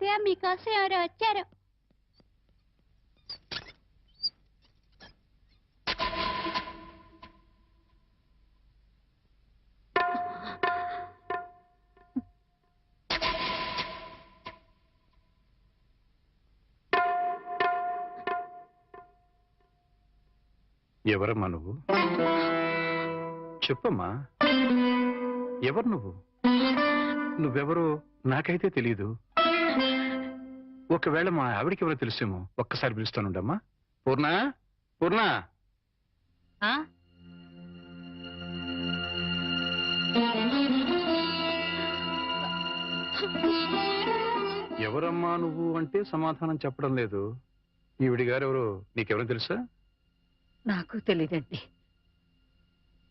అత్తయ్య మీకోసం ఎవరు వచ్చారు. ఎవరమ్మా నువ్వు? చెప్పమ్మా, ఎవరు నువ్వు? నువ్వెవరో నాకైతే తెలీదు. ఒకవేళ మా ఆవిడికి ఎవరో తెలుసేమో. ఒక్కసారి పిలుస్తానుండమ్మా. పూర్ణ, పూర్ణ. ఎవరమ్మా నువ్వు అంటే సమాధానం చెప్పడం లేదు. ఈవిడి గారు ఎవరో నీకెవరో తెలుసా? నాకు తెలీదండి.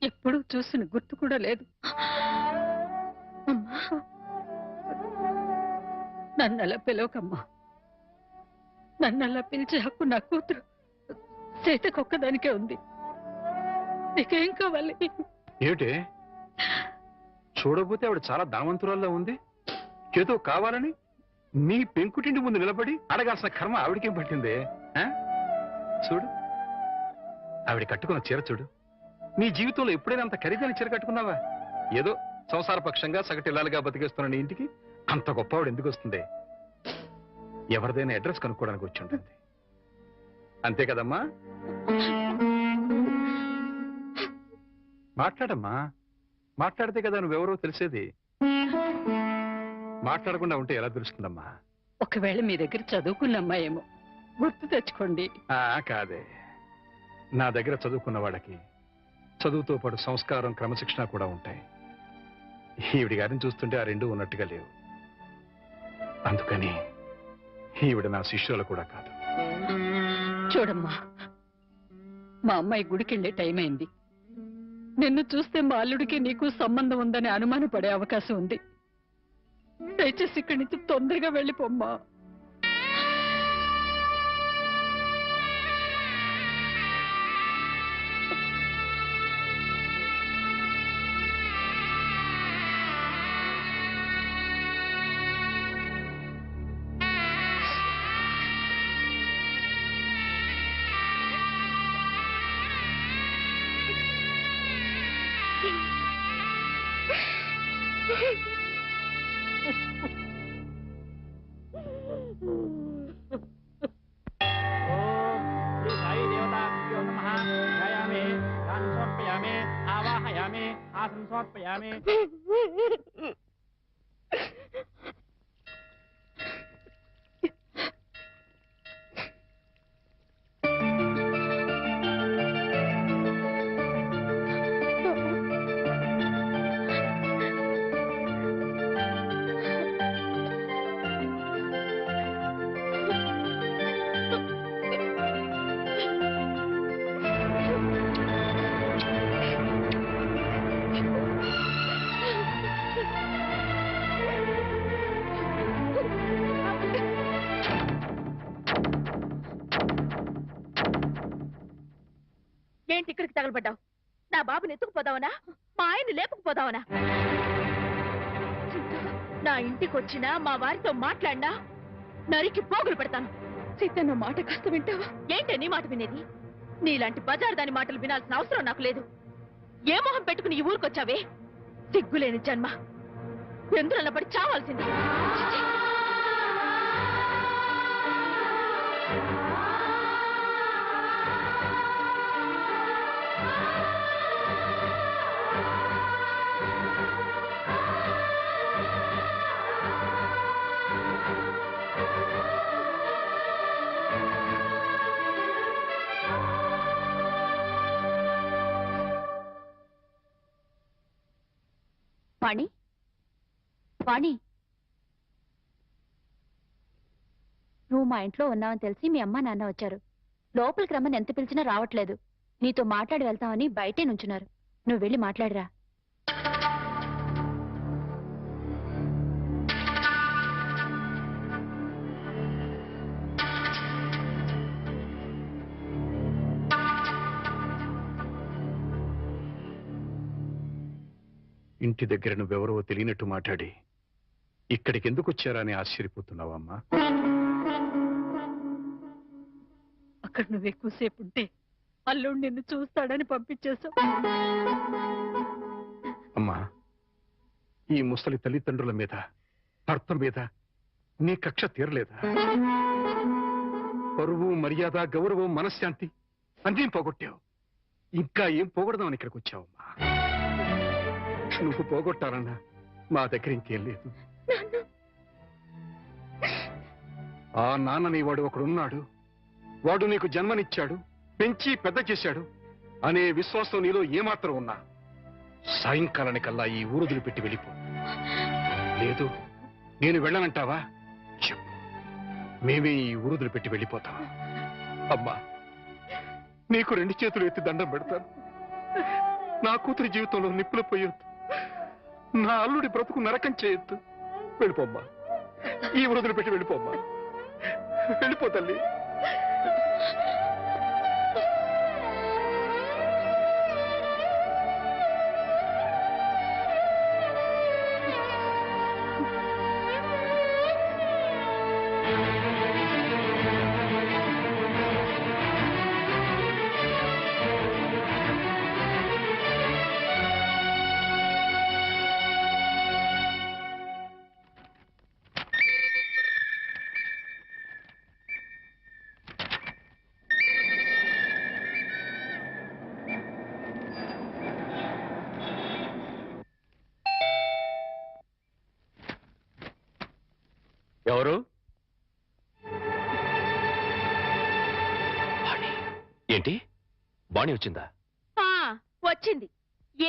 ఎప్పుడూ చూసిన గుర్తు కూడా లేదు. అమ్మా, నన్నలా పిలవకమ్మా. నన్నలా పిలిచే హక్కు నా కూతురు సీతకొక్కదానికే ఉంది. నీకేం కావాలి? ఏమిటే చూడకపోతే ఆవిడ చాలా ధనవంతురాల్లో ఉంది. ఏదో కావాలని నీ పెంకుటింటి ముందు నిలబడి అడగాల్సిన కర్మ ఆవిడకేం పట్టిందే? చూడు, ఆవిడ కట్టుకున్న చీర చూడు. నీ జీవితంలో ఎప్పుడైనా అంత ఖరీదైన చీర కట్టుకున్నావా? ఏదో సంసార పక్షంగా సగటిల్లాలుగా బతికేస్తున్న నీ ఇంటికి అంత గొప్ప ఆవిడ ఎందుకు వస్తుంది? ఎవరిదైనా అడ్రస్ కనుక్కోవడానికి వచ్చి ఉంటుంది. అంతే కదమ్మా? మాట్లాడమ్మా. మాట్లాడితే కదా నువ్వెవరో తెలిసేది. మాట్లాడకుండా ఉంటే ఎలా తెలుస్తుందమ్మా? ఒకవేళ మీ దగ్గర చదువుకున్నమ్మా ఏమో, గుర్తు తెచ్చుకోండి. కాదే, నా దగ్గర చదువుకున్న వాళ్ళకి చదువుతో పాటు సంస్కారం, క్రమశిక్షణ కూడా ఉంటాయి. ఈవిడి గారిని చూస్తుంటే ఆ రెండూ ఉన్నట్టుగా లేవు. అందుకని ఈవిడ నా శిష్యులు కూడా కాదు. చూడమ్మా, మా అమ్మాయి గుడికెళ్ళే టైం అయింది. నిన్ను చూస్తే మా అల్లుడికి నీకు సంబంధం ఉందని అనుమానపడే అవకాశం ఉంది. దయచేసి ఇక్కడి నుంచి తొందరగా వెళ్ళిపోమ్మా. ఏంటి ఇక్కడికి తగలబడ్డావు? నా బాబుని ఎత్తుకుపోదావనా? మా ఆయన్ని లేపుకుపోదావనా? నా ఇంటికి వచ్చినా మా వారితో మాట్లాడినా నరికి పోగులు పెడతాను. సీతన్న మాట కాస్త వింటావా? ఏంటే నీ మాట వినేది? నీలాంటి బజారు దాని మాటలు వినాల్సిన అవసరం నాకు లేదు. ఏ మొహం పెట్టుకుని ఈ ఊరికొచ్చావే? సిగ్గులేని జన్మ, ఎందులో పడి చావాల్సింది. వాణి, వాణి, నువ్వు మా ఇంట్లో ఉన్నావని తెలిసి మీ అమ్మ నాన్న వచ్చారు. లోపలికి రమ్మని ఎంత పిలిచినా రావట్లేదు. నీతో మాట్లాడి వెళ్తామని బయటే నుంచున్నారు. నువ్వు వెళ్ళి మాట్లాడిరా. ఇంటి దగ్గర నువ్వెవరో తెలియనట్టు మాట్లాడి ఇక్కడికి ఎందుకు వచ్చారా అని ఆశ్చర్యపోతున్నావమ్మా? అక్కడ నువ్వు ఎక్కువసేపు ఉంటే అల్లుడు నిన్ను చూస్తాడని పంపించేశావు. అమ్మా, ఈ ముసలి తల్లిదండ్రుల మీద, భర్త మీద నీ కక్ష తీరలేదా? పరువు, మర్యాద, గౌరవం, మనశ్శాంతి అన్నీ పోగొట్టావు. ఇంకా ఏం పోగొడదామని ఇక్కడికి వచ్చావమ్మా? నువ్వు పోగొట్టాలన్నా మా దగ్గర ఇంకేం లేదు. ఆ నాన్నని వాడు ఒకడున్నాడు, వాడు నీకు జన్మనిచ్చాడు, పెంచి పెద్ద చేశాడు అనే విశ్వాసం నీలో ఏమాత్రం ఉన్నా సాయంకాలానికల్లా ఈ ఊరుదులు పెట్టి వెళ్ళిపో. లేదు, నేను వెళ్ళనంటావా? చెప్పు, మేమే ఈ ఊరుదులు పెట్టి వెళ్ళిపోతాం. అమ్మా, నీకు 2 చేతులు ఎత్తి దండం పెడతాను. నా కూతురి జీవితంలో నిప్పులు పోయొద్దు, నా అల్లుడి బ్రతుకు నరకం చేయొద్దు. వెళ్ళిపోమ్మా, ఈ ఊరుదులు పెట్టి వెళ్ళిపోమ్మా. వెళ్ళిపో తల్లి. ఎవరు? ఏంటి, బాణి వచ్చిందా? వచ్చింది.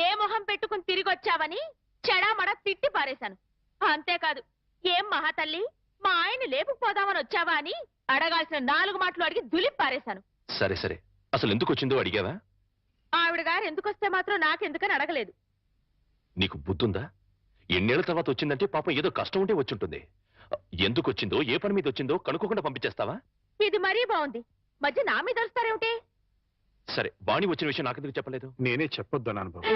ఏ మొహం పెట్టుకుని తిరిగి వచ్చావని చెడామడ తిట్టి పారేశాను. అంతేకాదు, ఏం మహాతల్లి, మా ఆయన లేపుకుపోదామని వచ్చావా అని అడగాల్సిన 4 మాటలు అడిగి దులిపి పారేశాను. సరే సరే, అసలు ఎందుకు వచ్చిందో అడిగావా? ఆవిడ గారు ఎందుకొస్తే మాత్రం నాకెందుకని అడగలేదు. నీకు బుద్ధుందా? ఎన్నేళ్ల తర్వాత వచ్చిందంటే పాపం ఏదో కష్టం ఉంటే వచ్చుంటుంది. ఎందుకు వచ్చిందో, ఏ పని మీద వచ్చిందో కనుక్కోకుండా పంపించేస్తావా? ఇది మరీ బాగుంది. మధ్య నా మీద వస్తారేమిటి? సరే, బాణి వచ్చిన విషయం నాకెందుకు చెప్పలేదు? నేనే చెప్పొద్దన్నాను బాబు.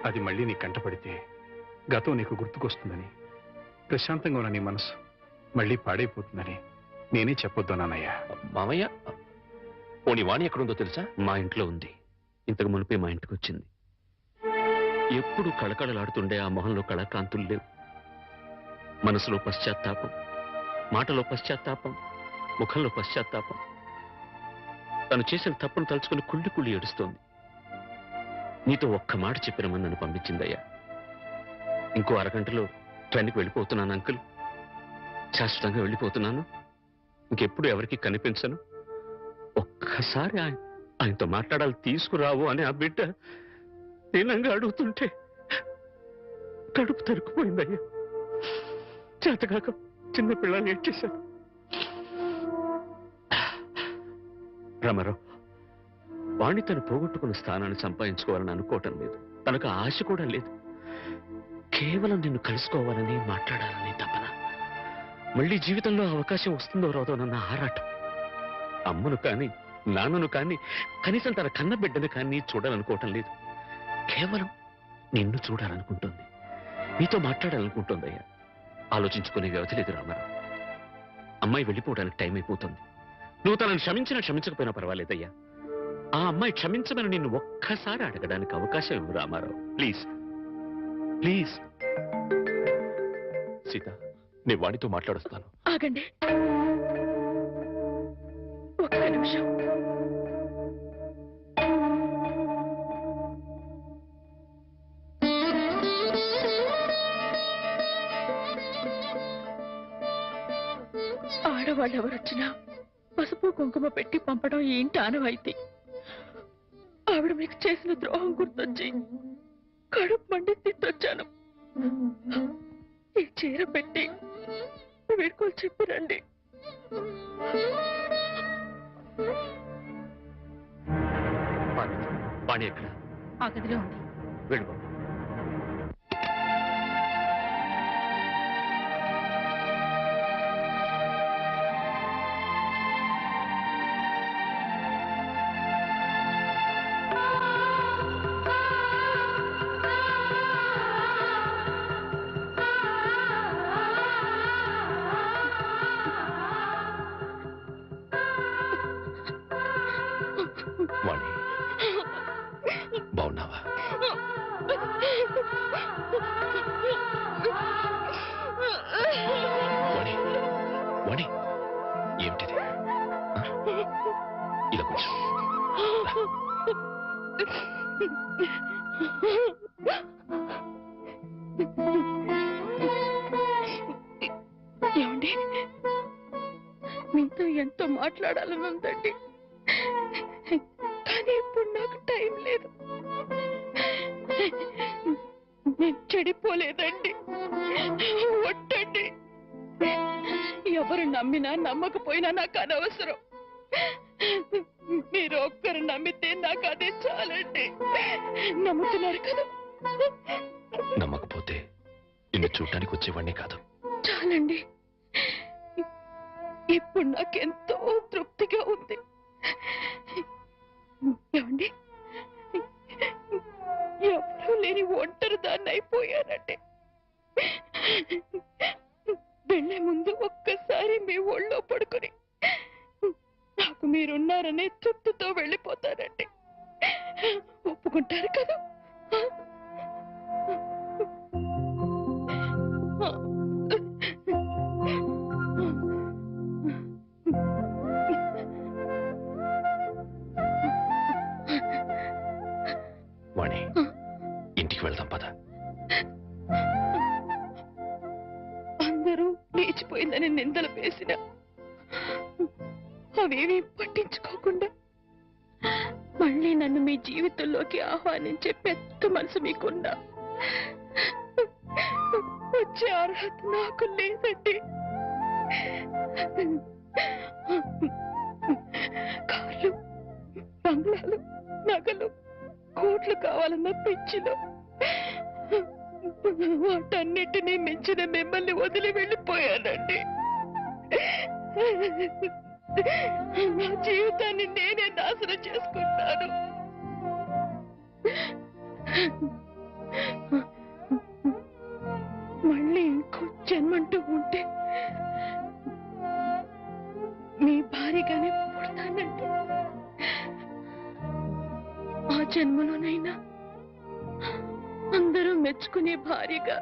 అది మళ్ళీ నీ కంటపడితే గతం నీకు గుర్తుకొస్తుందని, ప్రశాంతంగా ఉన్న నీ మనసు మళ్ళీ పాడైపోతుందని నేనే చెప్పొద్దన్నానయ్యా. మామయ్య, పోనీ వాణి ఎక్కడుందో తెలుసా? మా ఇంట్లో ఉంది. ఇంతకు మునిపే మా ఇంటికి వచ్చింది. ఎప్పుడు కళకళలాడుతుండే ఆ మొహంలో కళాకాంతులు లేవు. మనసులో పశ్చాత్తాపం, మాటలో పశ్చాత్తాపం, ముఖంలో పశ్చాత్తాపం. తను చేసిన తప్పును తలుచుకుని కుళ్ళి కుళ్ళి ఏడుస్తోంది. నీతో ఒక్క మాట చెప్పినమని నన్ను పంపించిందయ్యా. ఇంకో అరగంటలో ట్రైన్కి వెళ్ళిపోతున్నాను అంకుల్. శాశ్వతంగా వెళ్ళిపోతున్నాను. ఇంకెప్పుడు ఎవరికి కనిపించను. ఒక్కసారి ఆయనతో మాట్లాడాలి, తీసుకురావు అని ఆ బిడ్డ దీనంగా అడుగుతుంటే కడుపు తరుక్కుపోయిందయ్యా. చేతకాక చిన్న పిల్లల్ని ఏడ్చేశాను. రామారావు, వాణి తను పోగొట్టుకున్న స్థానాన్ని సంపాదించుకోవాలని అనుకోవటం లేదు. తనకు ఆశ కూడా లేదు. కేవలం నిన్ను కలుసుకోవాలని, మాట్లాడాలని తపన. మళ్ళీ జీవితంలో అవకాశం వస్తుందో రాదోనన్న ఆరాటం. అమ్మను కానీ, నాన్నను కానీ, కనీసం తన కన్న బిడ్డను కానీ చూడాలనుకోవటం లేదు. కేవలం నిన్ను చూడాలనుకుంటుంది, నీతో మాట్లాడాలనుకుంటుందయ్యా. ఆలోచించుకునే వ్యవధి లేదు రామారావు. అమ్మాయి వెళ్ళిపోవడానికి టైం అయిపోతుంది. నువ్వు తనను క్షమించినా క్షమించకపోయినా పర్వాలేదయ్యా. ఆ అమ్మాయి క్షమించమని నిన్ను ఒక్కసారి అడగడానికి అవకాశం ఇవ్వు రామారావు. Please please. సీత, నేను వాణితో మాట్లాడొస్తాను. ఆగండి, ఒక్క నిమిషం. ఆడవాళ్ళు ఎవరొచ్చినా పసుపు కుంకుమ పెట్టి పంపడం ఏంటి ఆనవాయితీ. ఆవిడ మీకు చేసిన ద్రోహం గుర్తొచ్చి కడుపు మండి తిట్టొచ్చాను. ఈ చీర పెట్టి వీడుకోలు చెప్పిరండి. వాణి ఎక్కడ? ఆ గదిలో ఉంది. వెళ్ళిపో. వాణి బాగున్నావా? వాణి వాణి ఏమిటిది? ఇలా కూర్చో. ఏమండి, మీతో ఎంతో మాట్లాడాలని ఉందండి, కానీ ఇప్పుడు నాకు టైం లేదు. నేను చెడిపోలేదండి, ఒట్టండి. ఎవరు నమ్మినా నమ్మకపోయినా నాకు అనవసరం. మీరు ఒక్కరు నమ్మితే నాకు అదే చాలండి. నమ్ముతున్నారు కదా? నమ్మకపోతే నిన్ను చూడటానికి వచ్చేవాడినే కాదు. చాలండి, ఇప్పుడు నాకెంతో తృప్తిగా ఉంది. ఏమండి, ఎవరూ లేని ఒంటరి దాన్ని అయిపోయానండి. వెళ్లే ముందు ఒక్కసారి మీ ఒళ్ళో పడుకొని నాకు మీరున్నారనే తృప్తితో వెళ్ళిపోతానండి. ఒప్పుకుంటారు కదా? వాణి, ఇంటికి వెళ్దాం పద. అందరూ లేచిపోయిందని నిందలు వేసిన అవేమీ పట్టించుకోకుండా మళ్ళీ నన్ను మీ జీవితంలోకి ఆహ్వానించే పెద్ద మనసు మీకున్నా వచ్చే అర్హత నాకు లేదండి. కార్లు, బంగ్లాలు, నగలు, కోట్లు కావాలన్న పిచ్చిలో వాటన్నిటినీ మించిన మిమ్మల్ని వదిలి వెళ్ళిపోయానండి. నా జీవితాన్ని నేనే నాశనం చేసుకుంటాను. మళ్ళీ ఇంకో జన్మంటూ ఉంటే మీ భారీగానే పుడతానండి. ఆ జన్మలోనైనా అందరూ మెచ్చుకునే భార్యగా